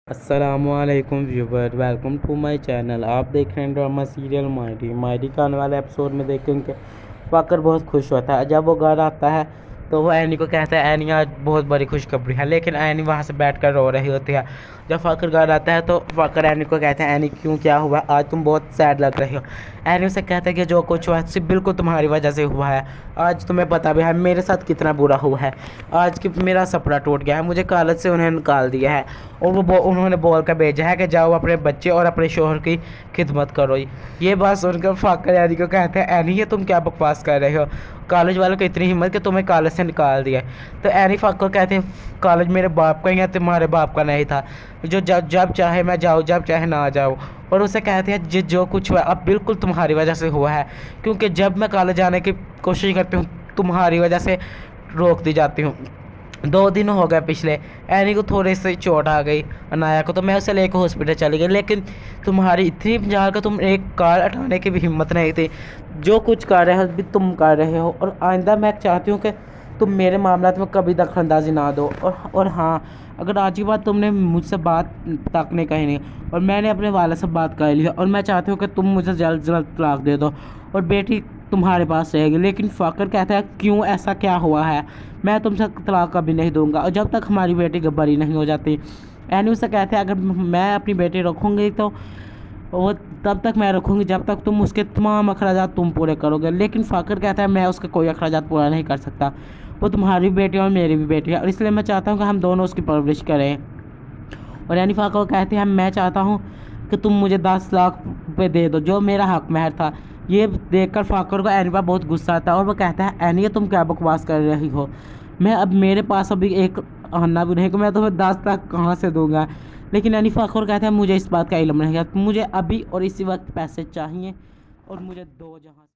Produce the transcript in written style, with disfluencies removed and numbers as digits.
अस्सलामुअलैकुम viewer, welcome to my channel. आप देख रहे हैं ड्रामा सीरियल मायरी। मायरी का आने वाले एपिसोड में देखेंगे फ़ाकर बहुत खुश होता है। जब वो घर आता है तो वो एनी को कहता है एनी आज बहुत बड़ी खुशखबरी है, लेकिन एनी वहाँ से बैठकर रो रही होती है। जब फ़ाकर घर आता है तो फ़ाकर एनी को कहता है एनी क्यों, क्या हुआ, आज तुम बहुत सैड लग रही हो। एनी उसे कहता है कि जो कुछ हुआ सिर्फ बिल्कुल तुम्हारी वजह से हुआ है। आज तुम्हें पता भी है मेरे साथ कितना बुरा हुआ है। आज कि मेरा सपना टूट गया है, मुझे कॉलेज से उन्हें निकाल दिया है और उन्होंने बोल कर भेजा है कि जाओ अपने बच्चे और अपने शोहर की खिदमत करो। ये बात सुनकर फ़ाकर एनी को कहते हैं एनी ये तुम क्या बकवास कर रहे हो, कॉलेज वालों की इतनी हिम्मत कि तुम्हें कॉलेज से निकाल दिया। तो एनी फ़ाकर कहते हैं कॉलेज मेरे बाप का या तुम्हारे बाप का नहीं था, जो जब जब चाहे मैं जाऊँ, जब चाहे ना जाऊँ। और उसे कहते हैं जो कुछ हुआ अब बिल्कुल तुम्हारी वजह से हुआ है, क्योंकि जब मैं कॉलेज जाने की कोशिश करती हूँ तुम्हारी वजह से रोक दी जाती हूँ। 2 दिन हो गए पिछले, एनी को थोड़ी सी चोट आ गई अनाया को, तो मैं उसे लेकर हॉस्पिटल चली गई, लेकिन तुम्हारी इतनी जहाँ का तुम एक कार उठाने की भी हिम्मत नहीं थी। जो कुछ कर रहे हो भी तुम कर रहे हो, और आइंदा मैं चाहती हूँ कि तुम मेरे मामला में कभी दखलंदाजी ना दो। और हाँ, अगर आज की बात तुमने मुझसे बात तक नहीं कही नहीं, और मैंने अपने वाले से बात कर ली है, और मैं चाहती हूँ कि तुम मुझे जल्द से जल्द तलाक दे दो और बेटी तुम्हारे पास रहेगी। लेकिन फ़ाकर कहता है क्यों, ऐसा क्या हुआ है, मैं तुमसे तलाक कभी नहीं दूंगा और जब तक हमारी बेटी बड़ी नहीं हो जाती। एनी उससे कहते हैं अगर मैं अपनी बेटी रखूँगी तो वो तब तक मैं रखूँगी जब तक तुम उसके तमाम अखराजात तुम पूरे करोगे। लेकिन फ़ाकर कहता है मैं उसके कोई अखराजात पूरा नहीं कर सकता, वो तुम्हारी बेटी और मेरी भी बेटी है, और इसलिए मैं चाहता हूँ कि हम दोनों उसकी परवरिश करें। और यानी फ़ाकर कहते हैं मैं चाहता हूँ कि तुम मुझे 10 लाख रुपये दे दो जो मेरा हक महर था। ये देखकर फ़ाकर को एनी पर बहुत गुस्सा आता है और वो कहता है एनी तुम क्या बकवास कर रही हो, मैं अब मेरे पास अभी एक अन्ना भी नहीं कि मैं तुम्हें 10 लाख कहाँ से दूंगा। लेकिन एनी फ़ाकर कहता है मुझे इस बात का इल्म नहीं है, मुझे अभी और इसी वक्त पैसे चाहिए और मुझे दो जहाँ से।